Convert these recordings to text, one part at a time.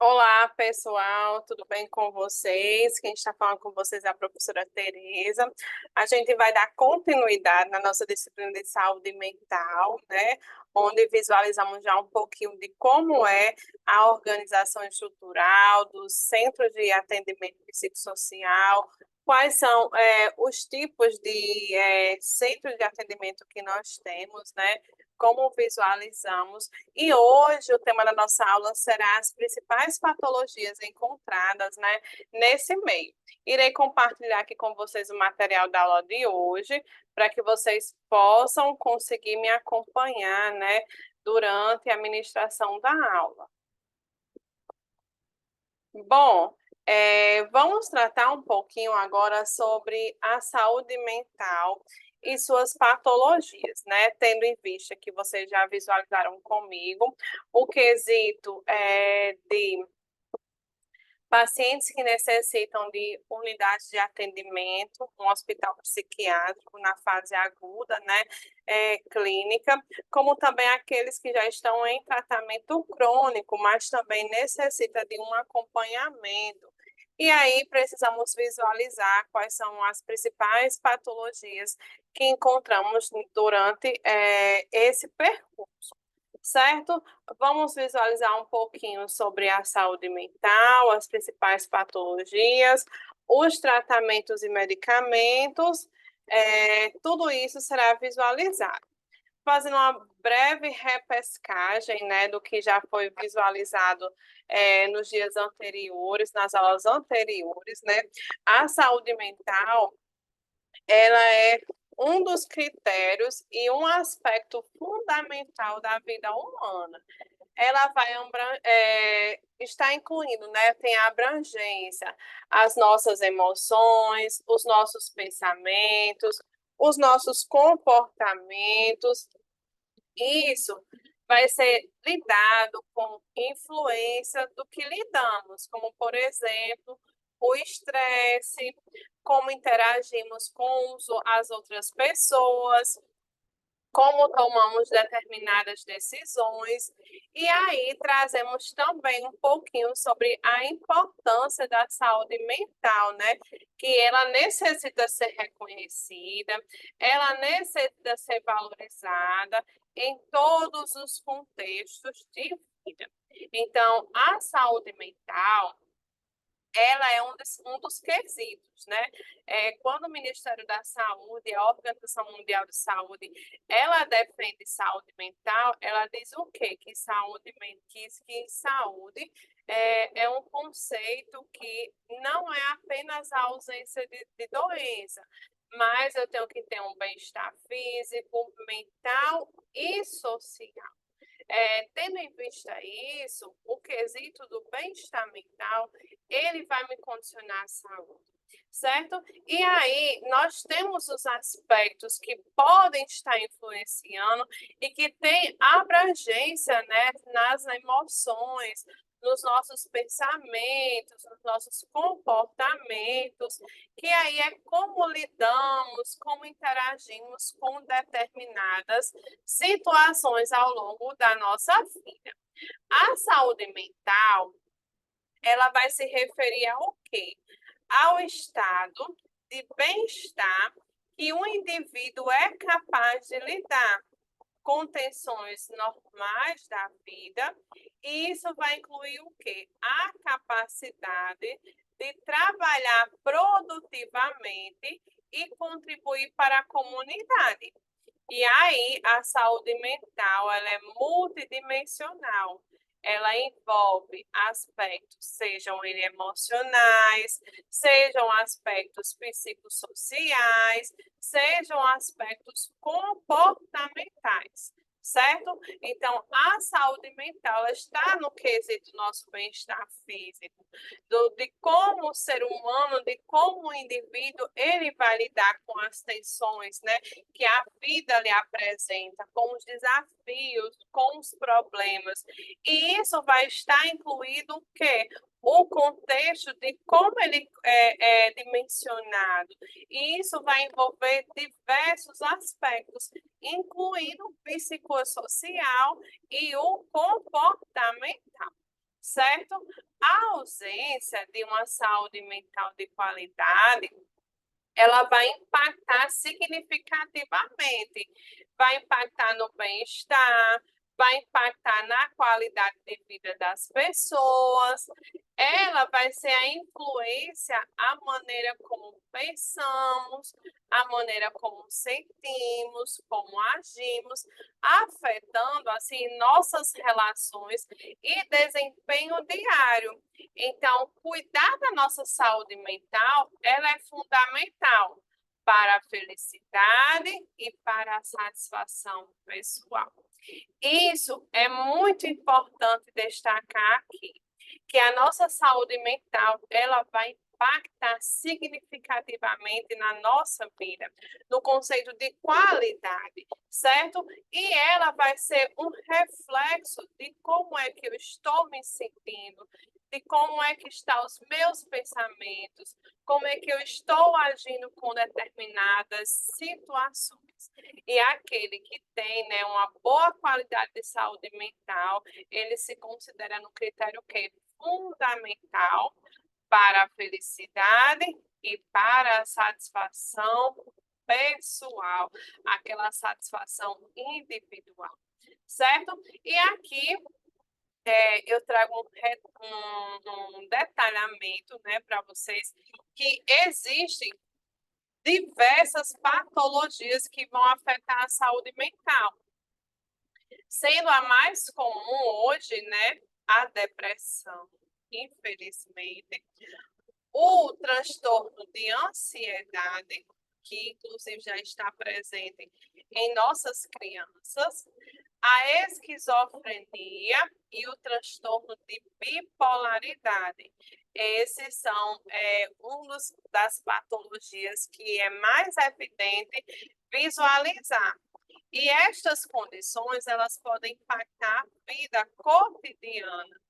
Olá, pessoal, tudo bem com vocês? Quem está falando com vocês é a professora Tereza. A gente vai dar continuidade na nossa disciplina de saúde mental, né? Onde visualizamos já um pouquinho de como é a organização estrutural dos centros de atendimento psicossocial, quais são os tipos de centros de atendimento que nós temos, né? Como visualizamos. E hoje o tema da nossa aula será as principais patologias encontradas, né, nesse meio. Irei compartilhar aqui com vocês o material da aula de hoje, para que vocês possam conseguir me acompanhar, né, durante a ministração da aula. Bom, vamos tratar um pouquinho agora sobre a saúde mental e suas patologias, né? Tendo em vista que vocês já visualizaram comigo o quesito de pacientes que necessitam de unidades de atendimento, um hospital psiquiátrico na fase aguda, né, clínica, como também aqueles que já estão em tratamento crônico, mas também necessita de um acompanhamento. E aí precisamos visualizar quais são as principais patologias que encontramos durante esse percurso, certo? Vamos visualizar um pouquinho sobre a saúde mental, as principais patologias, os tratamentos e medicamentos, tudo isso será visualizado. Fazendo uma breve repescagem, né, do que já foi visualizado nos dias anteriores, nas aulas anteriores, né, a saúde mental ela é um dos critérios e um aspecto fundamental da vida humana. Ela vai está incluindo, né, tem a abrangência, as nossas emoções, os nossos pensamentos, os nossos comportamentos. Isso vai ser lidado com influência do que lidamos, como, por exemplo, o estresse, como interagimos com as outras pessoas, como tomamos determinadas decisões, e aí trazemos também um pouquinho sobre a importância da saúde mental, né? Que ela necessita ser reconhecida, ela necessita ser valorizada em todos os contextos de vida. Então, a saúde mental ela é um dos quesitos, né? Quando o Ministério da Saúde, a Organização Mundial de Saúde, ela defende saúde mental, ela diz o quê? Que saúde é um conceito que não é apenas a ausência de doença, mas eu tenho que ter um bem-estar físico, mental e social. Tendo em vista isso, o quesito do bem-estar mental, ele vai me condicionar à saúde, certo? E aí, nós temos os aspectos que podem estar influenciando e que têm abrangência, né, nas emoções, nos nossos pensamentos, nos nossos comportamentos, que aí é como lidamos, como interagimos com determinadas situações ao longo da nossa vida. A saúde mental, ela vai se referir ao quê? Ao estado de bem-estar que um indivíduo é capaz de lidar com tensões normais da vida, e isso vai incluir o quê? A capacidade de trabalhar produtivamente e contribuir para a comunidade. E aí, a saúde mental, ela é multidimensional. Ela envolve aspectos, sejam eles emocionais, sejam aspectos psicossociais, sejam aspectos comportamentais, certo? Então, a saúde mental ela está no quesito do nosso bem-estar físico, de como o ser humano, de como o indivíduo, ele vai lidar com as tensões, né, que a vida lhe apresenta, com os desafios, com os problemas. E isso vai estar incluído o quê? O contexto de como ele é dimensionado. E isso vai envolver diversos aspectos, incluindo o psicossocial e o comportamental, certo? A ausência de uma saúde mental de qualidade, ela vai impactar significativamente, vai impactar no bem-estar, vai impactar na qualidade de vida das pessoas, ela vai ser a influência, a maneira como pensamos, a maneira como sentimos, como agimos, afetando assim nossas relações e desempenho diário. Então, cuidar da nossa saúde mental, ela é fundamental para a felicidade e para a satisfação pessoal. Isso é muito importante destacar aqui, que a nossa saúde mental, ela vai impactar significativamente na nossa vida, no conceito de qualidade, certo? E ela vai ser um reflexo de como é que eu estou me sentindo, de como é que estão os meus pensamentos, como é que eu estou agindo com determinadas situações. E aquele que tem, né, uma boa qualidade de saúde mental, ele se considera no critério que fundamental para a felicidade e para a satisfação pessoal, aquela satisfação individual, certo? E aqui eu trago um detalhamento, né, para vocês, que existem diversas patologias que vão afetar a saúde mental, sendo a mais comum hoje, né, a depressão, infelizmente, o transtorno de ansiedade, que inclusive já está presente em nossas crianças, a esquizofrenia e o transtorno de bipolaridade. Esses são das patologias que é mais evidente visualizar. E estas condições, elas podem impactar a vida cotidiana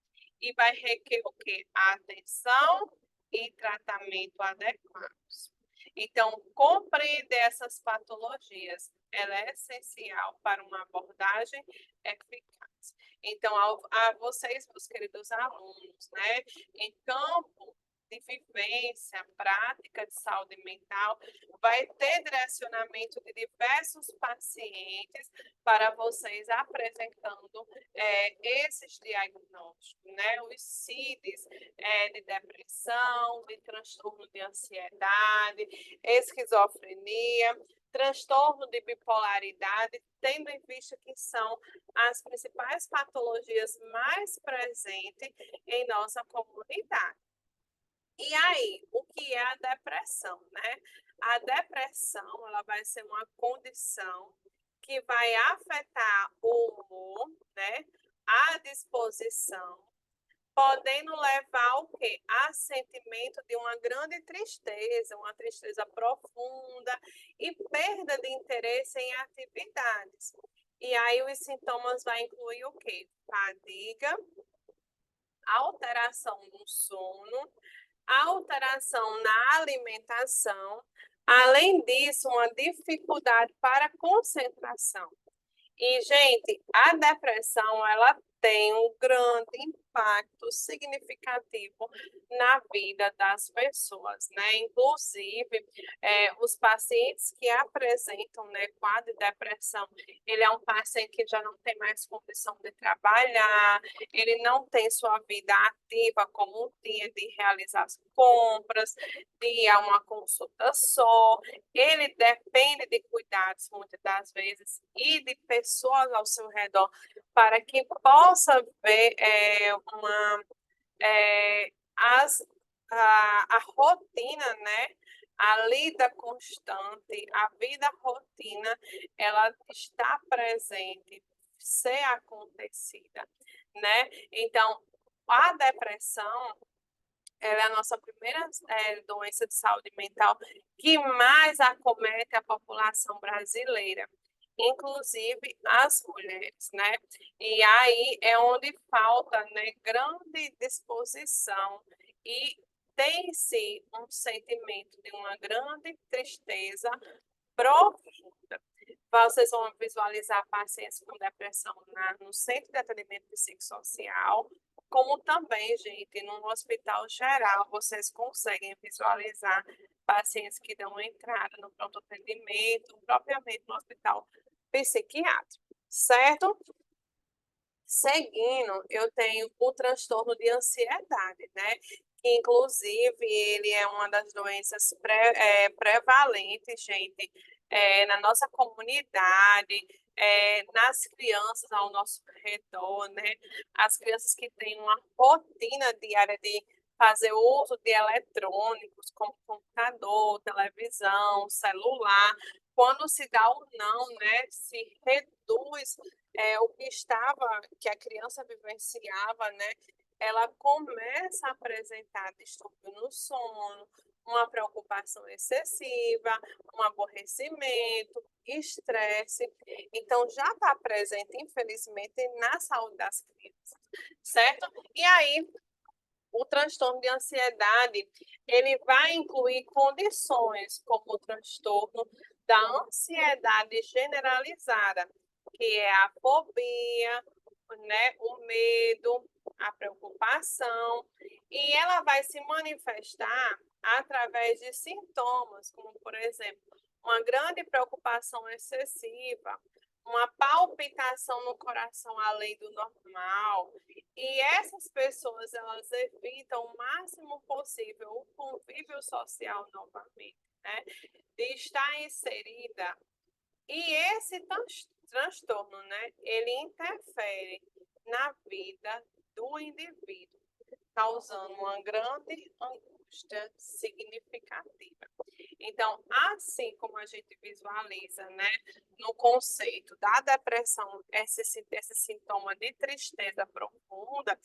e vai requer o quê? Atenção e tratamento adequados. Então, compreender essas patologias, ela é essencial para uma abordagem eficaz. Então, a vocês, meus queridos alunos, né, em campo de vivência, prática de saúde mental, vai ter direcionamento de diversos pacientes para vocês apresentando esses diagnósticos, né? Os CIDs de depressão, de transtorno de ansiedade, esquizofrenia, transtorno de bipolaridade, tendo em vista que são as principais patologias mais presentes em nossa comunidade. E aí, o que é a depressão, né? A depressão, ela vai ser uma condição que vai afetar o humor, né? A disposição, podendo levar ao quê? A sentimento de uma grande tristeza, uma tristeza profunda e perda de interesse em atividades. E aí os sintomas vão incluir o quê? Fadiga, alteração no sono, alteração na alimentação, além disso, uma dificuldade para concentração. E, gente, a depressão, ela tem um grande impacto significativo na vida das pessoas, né? Inclusive, os pacientes que apresentam, né, quadro de depressão, ele é um paciente que já não tem mais condição de trabalhar, ele não tem sua vida ativa como tinha de realizar as compras, de ir a uma consulta só, ele depende de cuidados, muitas das vezes, e de pessoas ao seu redor, para que possa ver a rotina, né? A lida constante, a vida rotina, ela está presente, ser acontecida, né? Então, a depressão, ela é a nossa primeira doença de saúde mental que mais acomete a população brasileira, inclusive as mulheres, né? E aí é onde falta, né, grande disposição e tem-se um sentimento de uma grande tristeza profunda. Vocês vão visualizar pacientes com depressão no centro de atendimento psicossocial, como também, gente, no hospital geral, vocês conseguem visualizar pacientes que dão entrada no pronto atendimento, propriamente no hospital psiquiátrico, certo? Seguindo, eu tenho o transtorno de ansiedade, né? Que, inclusive, ele é uma das doenças prevalentes, gente, na nossa comunidade, nas crianças ao nosso redor, né? As crianças que têm uma rotina diária de fazer uso de eletrônicos, como computador, televisão, celular, quando se dá o não, né? Se reduz o que estava, que a criança vivenciava, né? Ela começa a apresentar distúrbio no sono, uma preocupação excessiva, um aborrecimento, estresse. Então, já está presente, infelizmente, na saúde das crianças, certo? E aí, o transtorno de ansiedade, ele vai incluir condições como o transtorno da ansiedade generalizada, que é a fobia, né, o medo, a preocupação, e ela vai se manifestar através de sintomas, como, por exemplo, uma grande preocupação excessiva, uma palpitação no coração além do normal, e essas pessoas, elas evitam o máximo possível o convívio social novamente, né? De estar inserida. E esse transtorno, né? Ele interfere na vida do indivíduo, causando uma grande angústia significativa. Então, assim como a gente visualiza, né, no conceito da depressão, esse sintoma de tristeza profunda,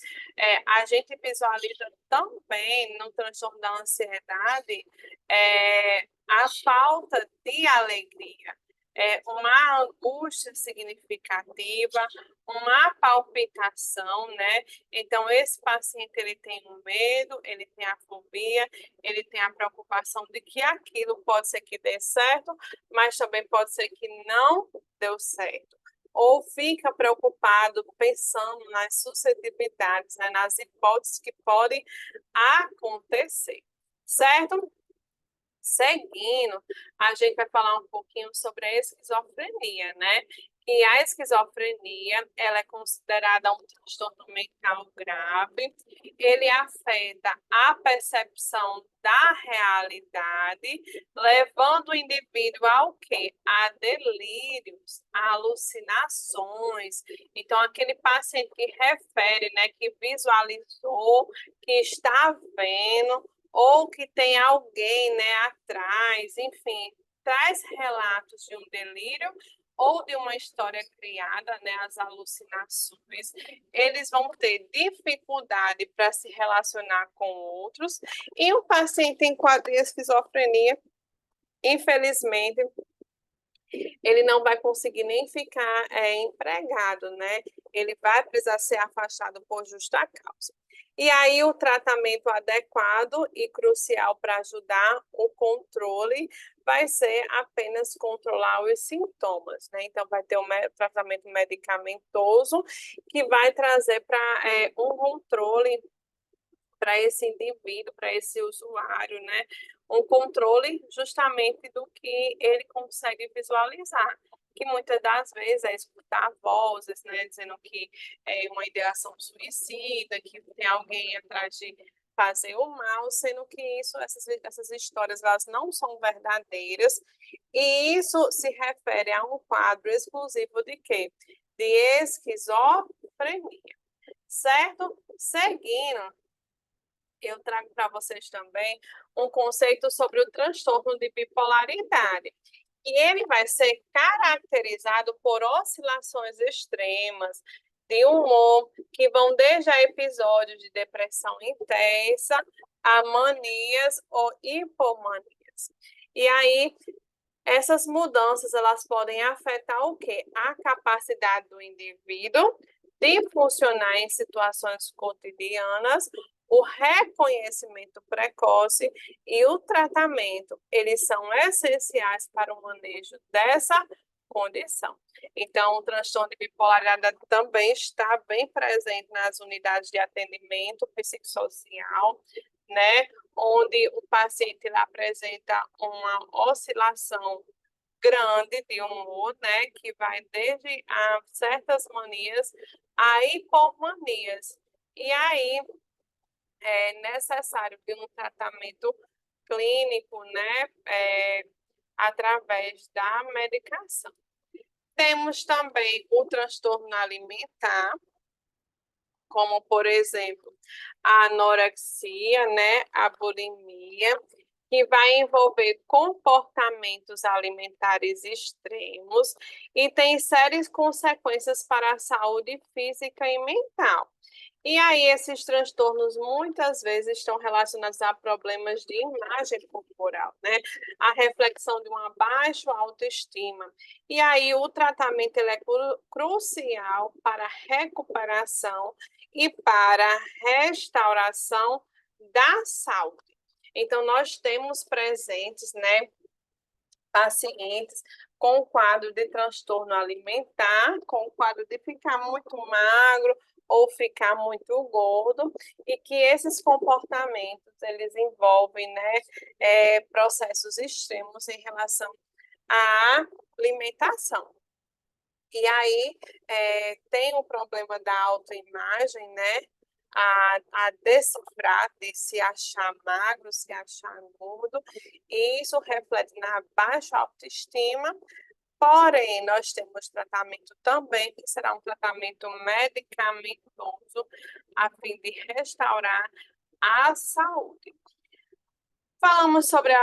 a gente visualiza também no transtorno da ansiedade a falta de alegria, uma angústia significativa, uma palpitação, né? Então, esse paciente, ele tem um medo, ele tem a fobia, ele tem a preocupação de que aquilo pode ser que dê certo, mas também pode ser que não deu certo. Ou fica preocupado pensando nas suscetibilidades, né? Nas hipóteses que podem acontecer, certo? Seguindo, a gente vai falar um pouquinho sobre a esquizofrenia, né? E a esquizofrenia, ela é considerada um transtorno mental grave. Ele afeta a percepção da realidade, levando o indivíduo ao quê? A delírios, a alucinações. Então, aquele paciente que refere, né, que visualizou, que está vendo, ou que tem alguém, né, atrás, enfim, traz relatos de um delírio ou de uma história criada, né, as alucinações, eles vão ter dificuldade para se relacionar com outros, e um paciente em quadro de esquizofrenia, infelizmente, ele não vai conseguir nem ficar empregado, né? Ele vai precisar ser afastado por justa causa. E aí, o tratamento adequado e crucial para ajudar o controle vai ser apenas controlar os sintomas, né? Então, vai ter um tratamento medicamentoso que vai trazer para um controle para esse indivíduo, para esse usuário, né? Um controle justamente do que ele consegue visualizar, que muitas das vezes é escutar vozes, né, dizendo que é uma ideação suicida, que tem alguém atrás de fazer o mal, sendo que essas histórias, elas não são verdadeiras, e isso se refere a um quadro exclusivo de quê? De esquizofrenia, certo? Seguindo, eu trago para vocês também um conceito sobre o transtorno de bipolaridade. E ele vai ser caracterizado por oscilações extremas de humor, que vão desde a episódios de depressão intensa a manias ou hipomanias. E aí, essas mudanças, elas podem afetar o quê? A capacidade do indivíduo de funcionar em situações cotidianas, o reconhecimento precoce e o tratamento, eles são essenciais para o manejo dessa condição. Então, o transtorno de bipolaridade também está bem presente nas unidades de atendimento psicossocial, né? Onde o paciente ele apresenta uma oscilação grande de humor, né? Que vai desde a certas manias a hipomanias. E aí é necessário de um tratamento clínico, né? Através da medicação. Temos também o transtorno alimentar, como, por exemplo, a anorexia, né, a bulimia, que vai envolver comportamentos alimentares extremos e tem sérias consequências para a saúde física e mental. E aí, esses transtornos muitas vezes estão relacionados a problemas de imagem corporal, né? A reflexão de uma baixa autoestima. E aí, o tratamento ele é crucial para a recuperação e para a restauração da saúde. Então, nós temos presentes, né, pacientes com quadro de transtorno alimentar, com quadro de ficar muito magro ou ficar muito gordo, e que esses comportamentos, eles envolvem, né, processos extremos em relação à alimentação. E aí, tem o problema da autoimagem, né, a decifrar de se achar magro, se achar gordo, e isso reflete na baixa autoestima. Porém, nós temos tratamento também, que será um tratamento medicamentoso, a fim de restaurar a saúde. Falamos sobre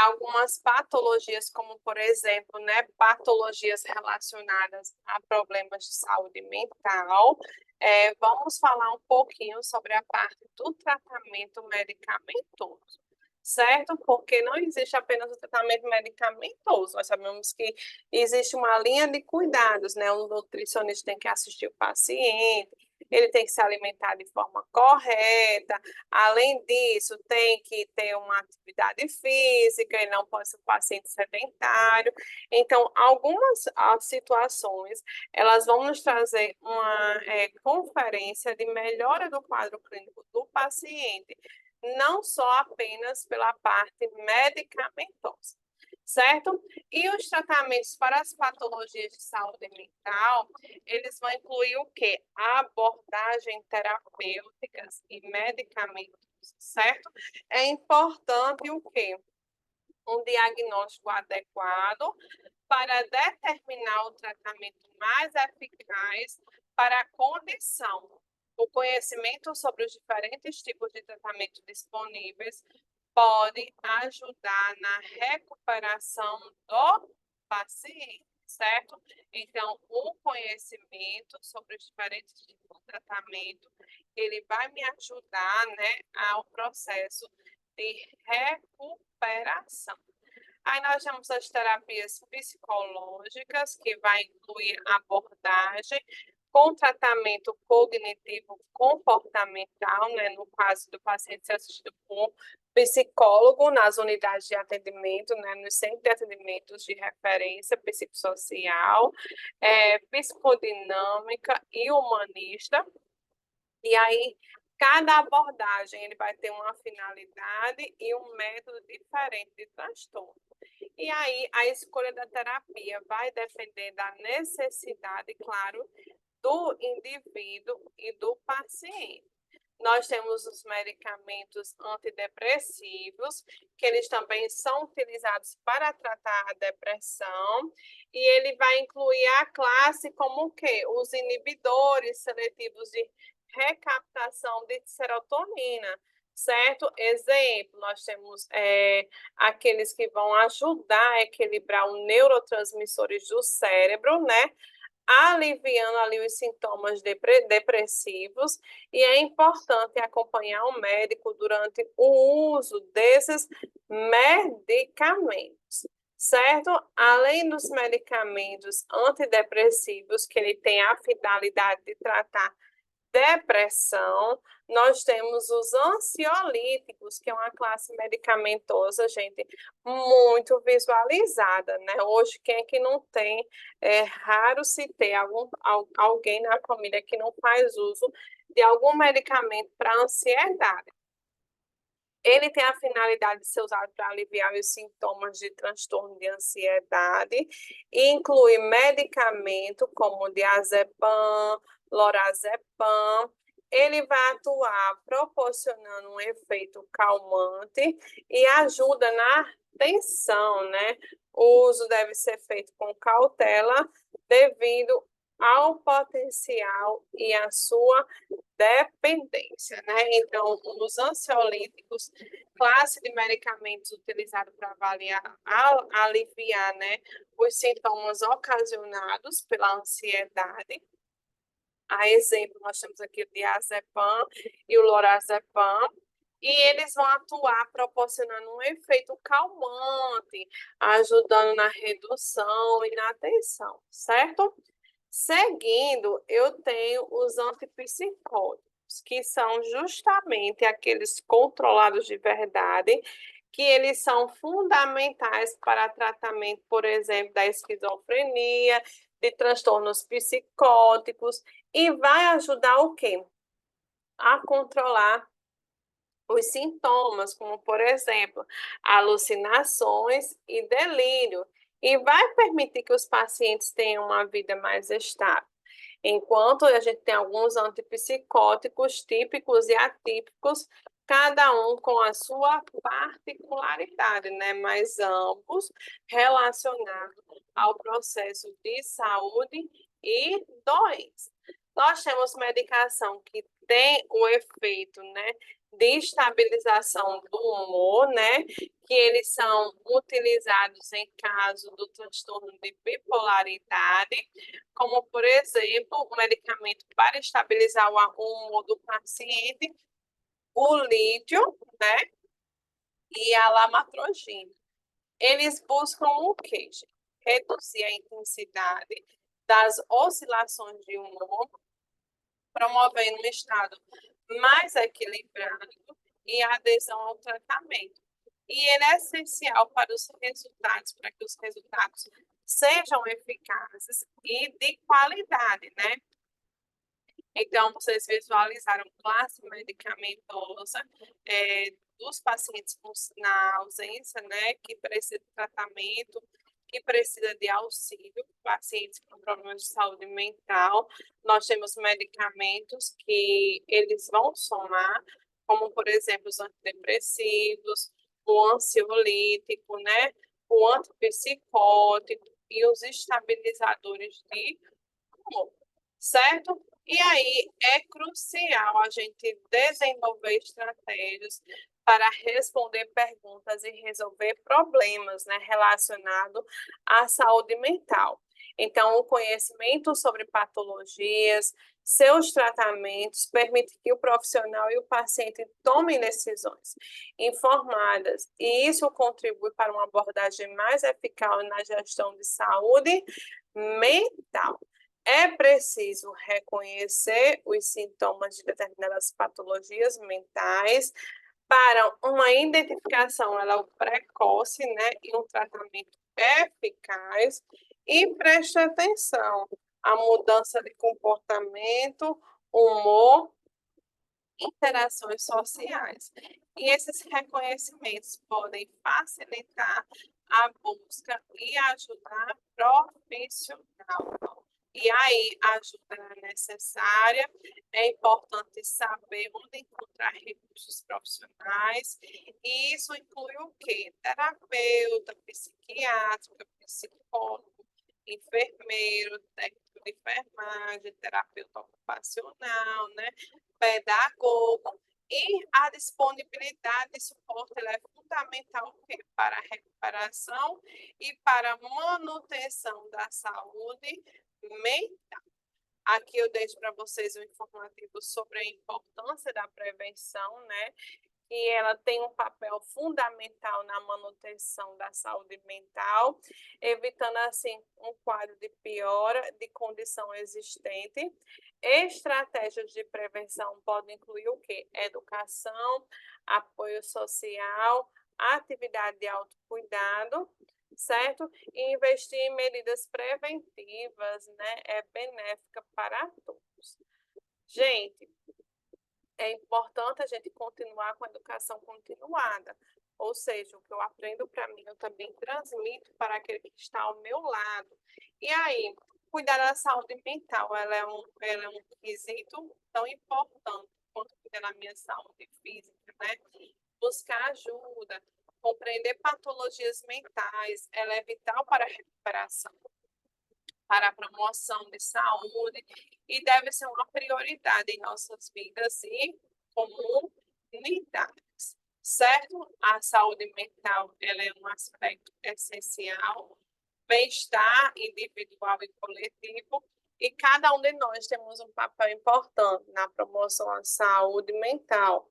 algumas patologias, como, por exemplo, né, patologias relacionadas a problemas de saúde mental. Vamos falar um pouquinho sobre a parte do tratamento medicamentoso, certo? Porque não existe apenas o tratamento medicamentoso, nós sabemos que existe uma linha de cuidados, né? O nutricionista tem que assistir o paciente, ele tem que se alimentar de forma correta, além disso, tem que ter uma atividade física, e não pode ser um paciente sedentário. Então, algumas situações, elas vão nos trazer uma conferência de melhora do quadro clínico do paciente, não só apenas pela parte medicamentosa, certo? E os tratamentos para as patologias de saúde mental, eles vão incluir o quê? Abordagem terapêuticas e medicamentos, certo? É importante o quê? Um diagnóstico adequado para determinar o tratamento mais eficaz para a condição. O conhecimento sobre os diferentes tipos de tratamento disponíveis pode ajudar na recuperação do paciente, certo? Então, o conhecimento sobre os diferentes tipos de tratamento, ele vai me ajudar, né, ao processo de recuperação. Aí nós temos as terapias psicológicas, que vai incluir abordagem com tratamento cognitivo comportamental, né, no caso do paciente ser assistido por psicólogo nas unidades de atendimento, né, nos centros de atendimentos de referência psicossocial, psicodinâmica e humanista. E aí, cada abordagem ele vai ter uma finalidade e um método diferente de transtorno. E aí, a escolha da terapia vai depender da necessidade, claro, do indivíduo e do paciente. Nós temos os medicamentos antidepressivos, que eles também são utilizados para tratar a depressão, e ele vai incluir a classe como o quê? Os inibidores seletivos de recaptação de serotonina, certo? Exemplo, nós temos aqueles que vão ajudar a equilibrar os neurotransmissores do cérebro, né? Aliviando ali os sintomas depressivos, e é importante acompanhar o médico durante o uso desses medicamentos, certo? Além dos medicamentos antidepressivos, que ele tem a finalidade de tratar depressão, nós temos os ansiolíticos, que é uma classe medicamentosa, gente, muito visualizada, né? Hoje, quem é que não tem? É raro se ter alguém na família que não faz uso de algum medicamento para ansiedade. Ele tem a finalidade de ser usado para aliviar os sintomas de transtorno de ansiedade e inclui medicamento como diazepam, lorazepam. Ele vai atuar proporcionando um efeito calmante e ajuda na tensão, né? O uso deve ser feito com cautela devido ao potencial e à sua dependência, né? Então, os ansiolíticos, classe de medicamentos utilizado para aliviar, né, os sintomas ocasionados pela ansiedade. A exemplo, nós temos aqui o diazepam e o lorazepam, e eles vão atuar proporcionando um efeito calmante, ajudando na redução e na tensão, certo? Seguindo, eu tenho os antipsicóticos, que são justamente aqueles controlados de verdade, que eles são fundamentais para tratamento, por exemplo, da esquizofrenia, de transtornos psicóticos, e vai ajudar o quê? A controlar os sintomas, como, por exemplo, alucinações e delírio, e vai permitir que os pacientes tenham uma vida mais estável. Enquanto a gente tem alguns antipsicóticos típicos e atípicos, cada um com a sua particularidade, né? Mas ambos relacionados ao processo de saúde e doença. Nós temos medicação que tem o efeito, né, de estabilização do humor, né, que eles são utilizados em caso do transtorno de bipolaridade, como, por exemplo, o medicamento para estabilizar o humor do paciente, o lítio, né, e a lamotrigina. Eles buscam o quê, gente? Reduzir a intensidade das oscilações de humor, promovendo um estado mais equilibrado e a adesão ao tratamento. E ele é essencial para os resultados, para que os resultados sejam eficazes e de qualidade, né? Então, vocês visualizaram classe medicamentosa dos pacientes na ausência, né, que precisa de tratamento, que precisa de auxílio, pacientes com problemas de saúde mental. Nós temos medicamentos que eles vão somar, como, por exemplo, os antidepressivos, o ansiolítico, né, o antipsicótico e os estabilizadores de humor, certo? E aí é crucial a gente desenvolver estratégias para responder perguntas e resolver problemas, né, relacionados à saúde mental. Então, o conhecimento sobre patologias, seus tratamentos, permite que o profissional e o paciente tomem decisões informadas, e isso contribui para uma abordagem mais eficaz na gestão de saúde mental. É preciso reconhecer os sintomas de determinadas patologias mentais para uma identificação precoce, né, e um tratamento eficaz. E preste atenção à mudança de comportamento, humor, interações sociais. E esses reconhecimentos podem facilitar a busca e ajudar profissional. E aí, a ajuda é necessária, é importante saber onde encontrar recursos profissionais, e isso inclui o quê? Terapeuta, psiquiatra, psicólogo, enfermeiro, técnico de enfermagem, terapeuta ocupacional, né? Pedagogo, e a disponibilidade de suporte é fundamental para a recuperação e para a manutenção da saúde mental. Aqui eu deixo para vocês um informativo sobre a importância da prevenção, né? que ela tem um papel fundamental na manutenção da saúde mental, evitando assim um quadro de piora de condição existente. Estratégias de prevenção podem incluir o quê? Educação, apoio social, atividade de autocuidado, certo? E investir em medidas preventivas, né, é benéfica para todos. Gente, é importante a gente continuar com a educação continuada, ou seja, o que eu aprendo para mim, eu também transmito para aquele que está ao meu lado. E aí, cuidar da saúde mental, ela é um quesito tão importante quanto cuidar da minha saúde física, né? Buscar ajuda, compreender patologias mentais, ela é vital para a recuperação, para a promoção de saúde e deve ser uma prioridade em nossas vidas e comunidades, certo? A saúde mental ela é um aspecto essencial, bem-estar individual e coletivo, e cada um de nós temos um papel importante na promoção da saúde mental,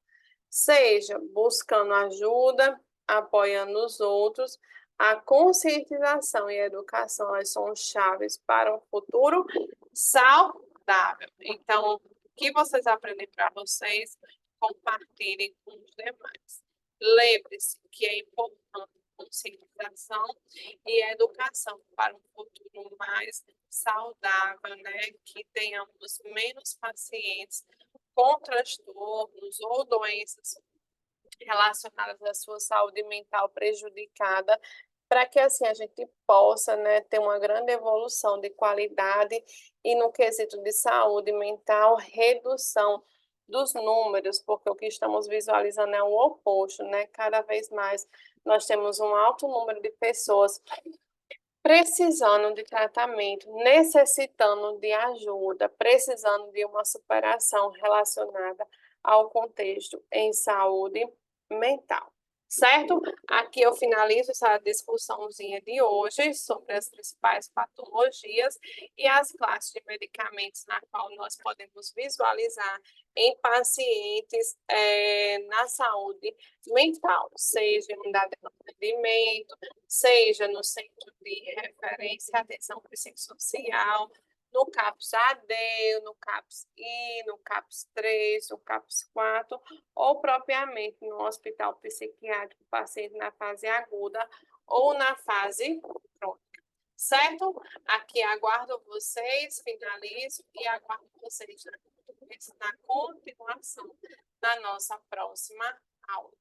seja buscando ajuda, apoiando os outros. A conscientização e a educação elas são chaves para um futuro saudável. Então, o que vocês aprendem para vocês, compartilhem com os demais. Lembre-se que é importante conscientização e educação para um futuro mais saudável, né? Que tenhamos menos pacientes com transtornos ou doenças relacionadas à sua saúde mental prejudicada, para que assim a gente possa, né, ter uma grande evolução de qualidade e no quesito de saúde mental, redução dos números, porque o que estamos visualizando é o oposto, né? Cada vez mais nós temos um alto número de pessoas precisando de tratamento, necessitando de ajuda, precisando de uma superação relacionada ao contexto em saúde mental, certo? Aqui eu finalizo essa discussãozinha de hoje sobre as principais patologias e as classes de medicamentos na qual nós podemos visualizar em pacientes na saúde mental, seja em unidade de atendimento, seja no centro de referência e atenção psicossocial, no CAPS AD, no CAPS I, no CAPS 3, no CAPS 4, ou propriamente no hospital psiquiátrico, paciente na fase aguda ou na fase crônica. Certo? Aqui aguardo vocês, finalizo e aguardo vocês na continuação da nossa próxima aula.